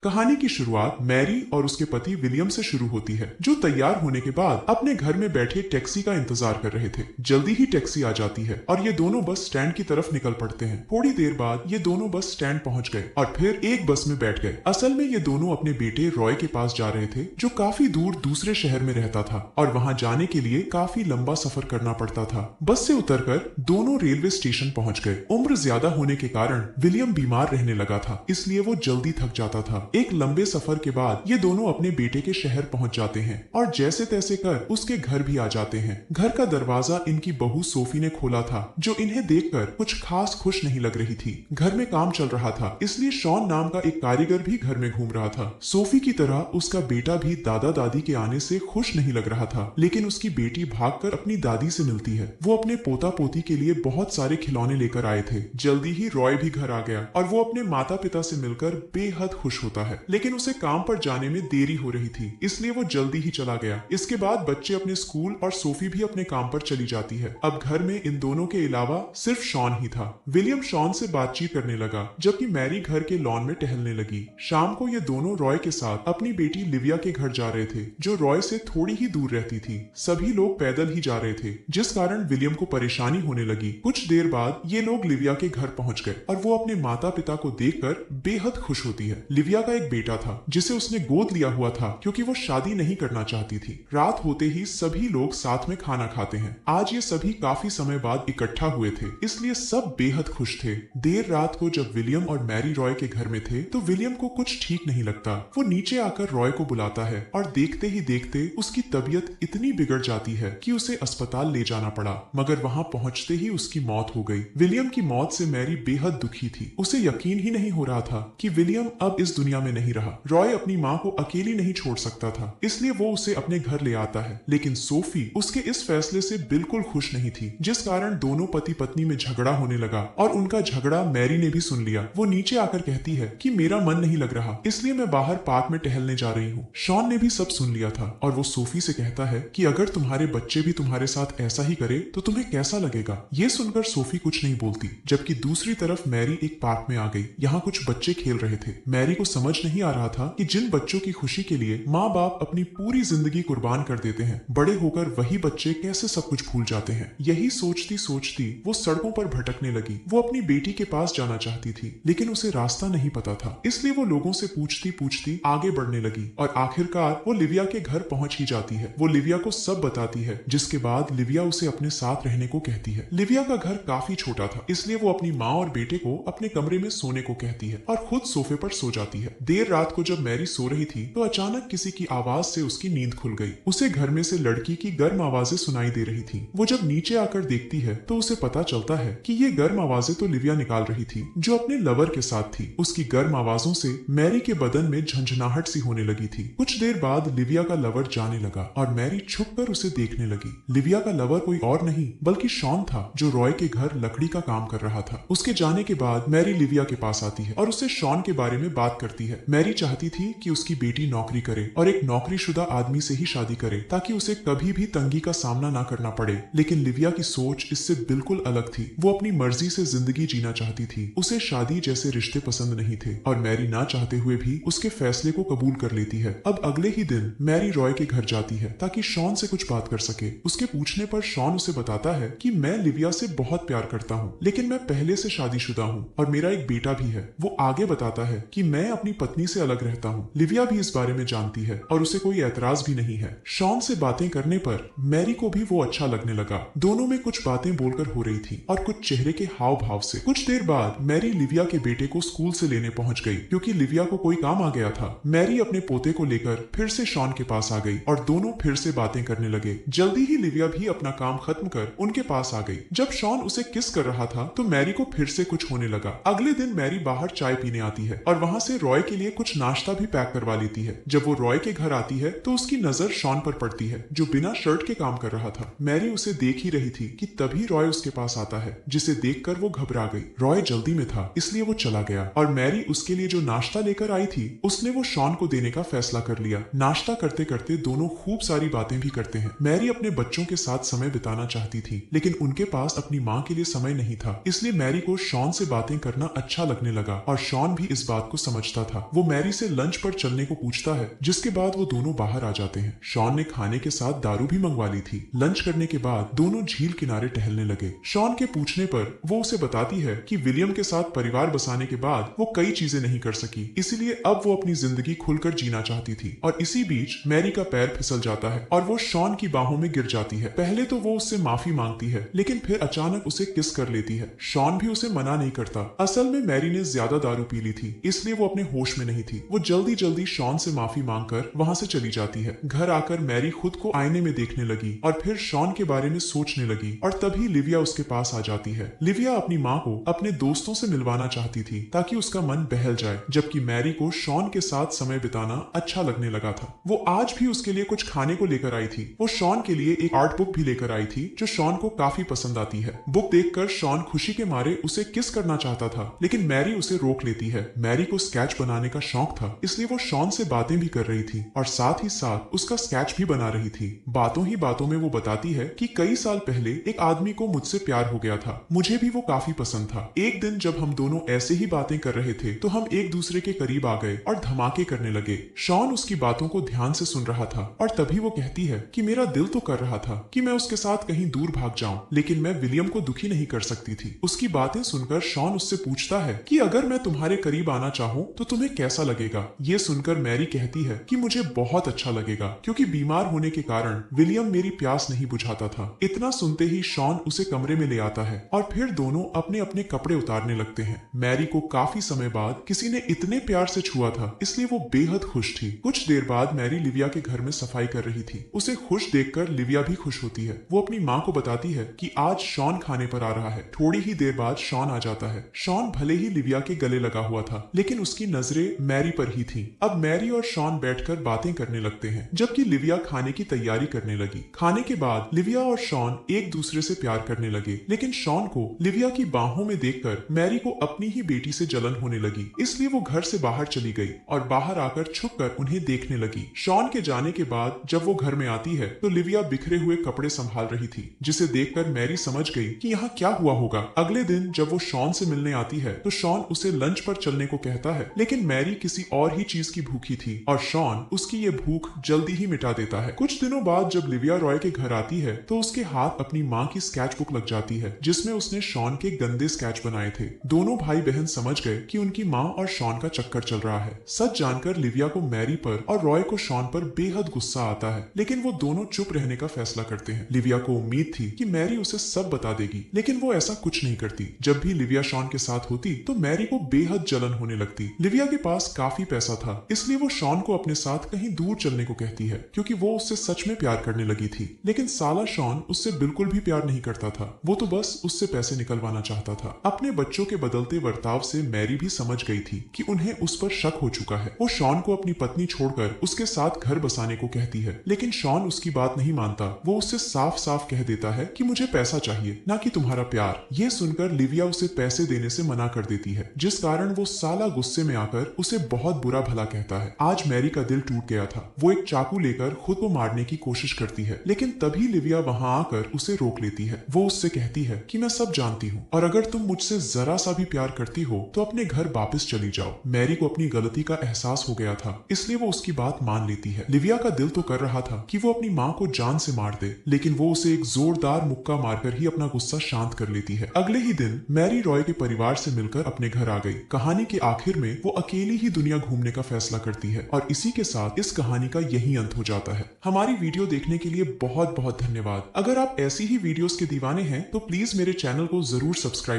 कहानी की शुरुआत मैरी और उसके पति विलियम से शुरू होती है, जो तैयार होने के बाद अपने घर में बैठे टैक्सी का इंतजार कर रहे थे। जल्दी ही टैक्सी आ जाती है और ये दोनों बस स्टैंड की तरफ निकल पड़ते हैं। थोड़ी देर बाद ये दोनों बस स्टैंड पहुंच गए और फिर एक बस में बैठ गए। असल में ये दोनों अपने बेटे रॉय के पास जा रहे थे, जो काफी दूर दूसरे शहर में रहता था और वहां जाने के लिए काफी लंबा सफर करना पड़ता था। बस से उतरकर दोनों रेलवे स्टेशन पहुंच गए। उम्र ज्यादा होने के कारण विलियम बीमार रहने लगा था, इसलिए वो जल्दी थक जाता था। एक लंबे सफर के बाद ये दोनों अपने बेटे के शहर पहुंच जाते हैं और जैसे तैसे कर उसके घर भी आ जाते हैं। घर का दरवाजा इनकी बहू सोफी ने खोला था, जो इन्हें देखकर कुछ खास खुश नहीं लग रही थी। घर में काम चल रहा था, इसलिए शॉन नाम का एक कारीगर भी घर में घूम रहा था। सोफी की तरह उसका बेटा भी दादा दादी के आने से खुश नहीं लग रहा था, लेकिन उसकी बेटी भागकर अपनी दादी से मिलती है। वो अपने पोता पोती के लिए बहुत सारे खिलौने लेकर आए थे। जल्दी ही रॉय भी घर आ गया और वो अपने माता पिता से मिलकर बेहद खुश होता है, लेकिन उसे काम पर जाने में देरी हो रही थी, इसलिए वो जल्दी ही चला गया। इसके बाद बच्चे अपने स्कूल और सोफी भी अपने काम पर चली जाती है। अब घर में इन दोनों के अलावा सिर्फ शॉन ही था। विलियम शॉन से बातचीत करने लगा, जबकि मैरी घर के लॉन में टहलने लगी। शाम को ये दोनों रॉय के साथ अपनी बेटी लिविया के घर जा रहे थे, जो रॉय से थोड़ी ही दूर रहती थी। सभी लोग पैदल ही जा रहे थे, जिस कारण विलियम को परेशानी होने लगी। कुछ देर बाद ये लोग लिविया के घर पहुंच गए और वो अपने माता पिता को देखकर बेहद खुश होती है। लिविया का एक बेटा था, जिसे उसने गोद लिया हुआ था, क्योंकि वो शादी नहीं करना चाहती थी। रात होते ही सभी लोग साथ में खाना खाते हैं। आज ये सभी काफी समय बाद इकट्ठा हुए थे, इसलिए सब बेहद खुश थे। देर रात को जब विलियम और मैरी रॉय के घर में थे, तो विलियम को कुछ ठीक नहीं लगता। वो नीचे आकर रॉय को बुलाता है और देखते ही देखते उसकी तबीयत इतनी बिगड़ जाती है कि उसे अस्पताल ले जाना पड़ा, मगर वहां पहुंचते ही उसकी मौत हो गई। विलियम की मौत से मैरी बेहद दुखी थी। उसे यकीन ही नहीं हो रहा था कि विलियम अब इस दुनिया में नहीं रहा। रॉय अपनी माँ को अकेली नहीं छोड़ सकता था, इसलिए वो उसे अपने घर ले आता है। लेकिन सोफी उसके इस फैसले से बिल्कुल खुश नहीं थी, जिस कारण दोनों पति पत्नी में झगड़ा होने लगा और उनका झगड़ा मैरी ने भी सुन लिया। वो नीचे आकर कहती है कि मेरा मन नहीं लग रहा, इसलिए मैं बाहर पार्क में टहलने जा रही हूँ। शॉन ने भी सब सुन लिया था और वो सोफी से कहता है कि अगर तुम्हारे बच्चे भी तुम्हारे साथ ऐसा ही करे तो तुम्हें कैसा लगेगा। ये सुनकर सोफी कुछ नहीं बोलती, जबकि दूसरी तरफ मैरी एक पार्क में आ गई। यहाँ कुछ बच्चे खेल रहे थे। मैरी को समझ नहीं आ रहा था कि जिन बच्चों की खुशी के लिए माँ बाप अपनी पूरी जिंदगी कुर्बान कर देते हैं, बड़े होकर वही बच्चे कैसे सब कुछ भूल जाते हैं। यही सोचती सोचती वो सड़कों पर भटकने लगी। वो अपनी बेटी के पास जाना चाहती थी, लेकिन उसे रास्ता नहीं पता था, इसलिए वो लोगों से पूछती पूछती आगे बढ़ने लगी और आखिरकार वो लिविया के घर पहुंच ही जाती है। वो लिविया को सब बताती है, जिसके बाद लिविया उसे अपने साथ रहने को कहती है। लिविया का घर काफी छोटा था, इसलिए वो अपनी माँ और बेटे को अपने कमरे में सोने को कहती है और खुद सोफे पर सो जाती है। देर रात को जब मैरी सो रही थी, तो अचानक किसी की आवाज से उसकी नींद खुल गई। उसे घर में से लड़की की गर्म आवाजें सुनाई दे रही थी। वो जब नीचे आकर देखती है, तो उसे पता चलता है कि ये गर्म आवाजें तो लिविया निकाल रही थी, जो अपने लवर के साथ थी। उसकी गर्म आवाजों से मैरी के बदन में झंझनाहट सी होने लगी थी। कुछ देर बाद लिविया का लवर जाने लगा और मैरी छुपकर उसे देखने लगी। लिविया का लवर कोई और नहीं बल्कि शॉन था, जो रॉय के घर लकड़ी का काम कर रहा था। उसके जाने के बाद मैरी लिविया के पास आती है और उससे शॉन के बारे में बात करती है। मैरी चाहती थी कि उसकी बेटी नौकरी करे और एक नौकरीशुदा आदमी से ही शादी करे, ताकि उसे कभी भी तंगी का सामना ना करना पड़े। लेकिन लिविया की सोच इससे बिल्कुल अलग थी। वो अपनी मर्जी से जिंदगी जीना चाहती थी। उसे शादी जैसे रिश्ते पसंद नहीं थे और मैरी ना चाहते हुए भी उसके फैसले को कबूल कर लेती है। अब अगले ही दिन मैरी रॉय के घर जाती है ताकि शॉन से कुछ बात कर सके। उसके पूछने पर शॉन उसे बताता है कि मैं लिविया से बहुत प्यार करता हूँ, लेकिन मैं पहले से शादीशुदा हूँ और मेरा एक बेटा भी है। वो आगे बताता है कि मैं अपनी पत्नी से अलग रहता हूँ। लिविया भी इस बारे में जानती है और उसे कोई एतराज भी नहीं है। शॉन से बातें करने पर मैरी को भी वो अच्छा लगने लगा। दोनों में कुछ बातें बोलकर हो रही थी और कुछ चेहरे के हाव भाव से। कुछ देर बाद मैरी लिविया के बेटे को स्कूल से लेने पहुंच गई, क्योंकि लिविया को कोई काम आ गया था। मैरी अपने पोते को लेकर फिर से शॉन के पास आ गई और दोनों फिर से बातें करने लगे। जल्दी ही लिविया भी अपना काम खत्म कर उनके पास आ गई। जब शॉन उसे किस कर रहा था, तो मैरी को फिर से कुछ होने लगा। अगले दिन मैरी बाहर चाय पीने आती है और वहां से रॉय के लिए कुछ नाश्ता भी पैक करवा लेती है। जब वो रॉय के घर आती है, तो उसकी नजर शॉन पर पड़ती है, जो बिना शर्ट के काम कर रहा था। मैरी उसे देख ही रही थी कि तभी रॉय उसके पास आता है, जिसे देखकर वो घबरा गई। रॉय जल्दी में था, इसलिए वो चला गया और मैरी उसके लिए जो नाश्ता लेकर आई थी, उसने वो शॉन को देने का फैसला कर लिया। नाश्ता करते करते दोनों खूब सारी बातें भी करते हैं। मैरी अपने बच्चों के साथ समय बिताना चाहती थी, लेकिन उनके पास अपनी माँ के लिए समय नहीं था, इसलिए मैरी को शॉन से बातें करना अच्छा लगने लगा और शॉन भी इस बात को समझता था। वो मैरी से लंच पर चलने को पूछता है, जिसके बाद वो दोनों बाहर आ जाते हैं। शॉन ने खाने के साथ दारू भी मंगवा ली थी। लंच करने के बाद दोनों झील किनारे टहलने लगे। शॉन के पूछने पर वो उसे बताती है कि विलियम के साथ परिवार बसाने के बाद वो कई चीजें नहीं कर सकी, इसीलिए अब वो अपनी जिंदगी खुलकर जीना चाहती थी। और इसी बीच मैरी का पैर फिसल जाता है और वो शॉन की बाहों में गिर जाती है। पहले तो वो उससे माफी मांगती है, लेकिन फिर अचानक उसे किस कर लेती है। शॉन भी उसे मना नहीं करता। असल में मैरी ने ज्यादा दारू पी ली थी, इसलिए वो अपने होश में नहीं थी। वो जल्दी जल्दी शॉन से माफी मांगकर वहां से चली जाती है। घर आकर मैरी खुद को आईने में देखने लगी और फिर शॉन के बारे में सोचने लगी, और तभी लिविया उसके पास आ जाती है। लिविया अपनी माँ को अपने दोस्तों से मिलवाना चाहती थी ताकि उसका मन बहल जाए, जबकि मैरी को शॉन के साथ समय बिताना अच्छा लगने लगा था। वो आज भी उसके लिए कुछ खाने को लेकर आई थी। वो शॉन के लिए एक आर्ट बुक भी लेकर आई थी जो शॉन को काफी पसंद आती है। बुक देखकर शॉन खुशी के मारे उसे किस करना चाहता था, लेकिन मैरी उसे रोक लेती है। मैरी को स्केच बनाने का शौक था, इसलिए वो शॉन से बातें भी कर रही थी और साथ ही साथ उसका स्केच भी बना रही थी। बातों ही बातों में वो बताती है कि कई साल पहले एक आदमी को मुझसे प्यार हो गया था, मुझे भी वो काफी पसंद था। एक दिन जब हम दोनों ऐसे ही बातें कर रहे थे तो हम एक दूसरे के करीब आ गए और धमाके करने लगे। शॉन उसकी बातों को ध्यान से सुन रहा था और तभी वो कहती है कि मेरा दिल तो कर रहा था कि मैं उसके साथ कहीं दूर भाग जाऊं, लेकिन मैं विलियम को दुखी नहीं कर सकती थी। उसकी बातें सुनकर शॉन उससे पूछता है कि अगर मैं तुम्हारे करीब आना चाहूं तो तुम्हें कैसा लगेगा। ये सुनकर मैरी कहती है कि मुझे बहुत अच्छा लगेगा, क्योंकि बीमार होने के कारण विलियम मेरी प्यास नहीं बुझाता था। इतना सुनते ही शॉन उसे कमरे में ले आता है और फिर दोनों अपने अपने कपड़े उतारने लगते हैं। मैरी को काफी समय बाद किसी ने इतने प्यार से छुआ था, इसलिए वो बेहद खुश थी। कुछ देर बाद मैरी लिविया के घर में सफाई कर रही थी। उसे खुश देखकर लिविया भी खुश होती है। वो अपनी माँ को बताती है कि आज शॉन खाने पर आ रहा है। थोड़ी ही देर बाद शॉन आ जाता है। शॉन भले ही लिविया के गले लगा हुआ था, लेकिन उसकी नजरें मैरी पर ही थी। अब मैरी और शॉन बैठकर बातें करने लगते हैं, जबकि लिविया खाने की तैयारी करने लगी। खाने के बाद लिविया और शॉन एक दूसरे से प्यार करने लगे, लेकिन शॉन को लिविया की बाहों में देखकर मैरी को अपनी ही बेटी से जलन होने लगी, इसलिए वो घर से बाहर चली गई और बाहर आकर छुपकर उन्हें देखने लगी। शॉन के जाने के बाद जब वो घर में आती है तो लिविया बिखरे हुए कपड़े संभाल रही थी, जिसे देखकर मैरी समझ गई कि यहाँ क्या हुआ होगा। अगले दिन जब वो शॉन से मिलने आती है तो शॉन उसे लंच पर चलने को कहता है, लेकिन मैरी किसी और ही चीज की भूखी थी और शॉन उसकी ये भूख जल्दी ही मिटा देता है। कुछ दिनों बाद जब लिविया रॉय के घर आती है तो उसके हाथ अपनी माँ की स्केच बुक लग जाती है, जिसमें उसने शॉन के गंदे स्केच बनाए थे। दोनों भाई बहन समझ गए कि उनकी माँ और शॉन का चक्कर चल रहा है। सच जानकर लिविया को मैरी पर और रॉय को शॉन पर बेहद गुस्सा आता है, लेकिन वो दोनों चुप रहने का फैसला करते हैं। लिविया को उम्मीद थी कि मैरी उसे सब बता देगी, लेकिन वो ऐसा कुछ नहीं करती। जब भी लिविया शॉन के साथ होती तो मैरी को बेहद जलन होने लगती। लिविया के पास काफी पैसा था, इसलिए वो शॉन को अपने साथ कहीं दूर चलने को कहती है, क्योंकि वो उससे सच में प्यार करने लगी थी। लेकिन साला शॉन उससे बिल्कुल भी प्यार नहीं करता था, वो तो बस उससे पैसे निकलवाना चाहता था। अपने बच्चों के बदलते वर्ताव से मैरी भी समझ गई थी कि उन्हें उस पर शक हो चुका है। वो शॉन को अपनी पत्नी छोड़कर उसके साथ घर बसाने को कहती है, लेकिन शॉन उसकी बात नहीं मानता। वो उससे साफ साफ कह देता है कि मुझे पैसा चाहिए, ना कि तुम्हारा प्यार। ये सुनकर लिविया उसे पैसे देने से मना कर देती है, जिस कारण वो साला गुस्से में आकर उसे बहुत बुरा भला कहता है। आज मैरी का दिल टूट गया था। वो एक चाकू लेकर खुद को मारने की कोशिश करती है, लेकिन तभी लिविया वहां आकर उसे रोक लेती है। वो उससे कहती है कि मैं सब जानती हूँ और अगर तुम मुझसे जरा सा भी प्यार करती हो तो अपने घर वापस चली जाओ। मैरी को अपनी गलती का एहसास हो गया था, इसलिए वो उसकी बात मान लेती है। लिविया का दिल तो कर रहा था कि वो अपनी माँ को जान से मार दे, लेकिन वो उसे एक जोरदार मुक्का मारकर ही अपना गुस्सा शांत कर लेती है। अगले ही दिन मैरी रॉय के परिवार से मिलकर अपने घर आ गई। कहानी के आखिर में वो अकेली ही दुनिया घूमने का फैसला करती है और इसी के साथ इस कहानी का यही अंत हो जाता है। हमारी वीडियो देखने के लिए बहुत बहुत धन्यवाद। अगर आप ऐसी ही वीडियोस के दीवाने हैं तो प्लीज मेरे चैनल को जरूर सब्सक्राइब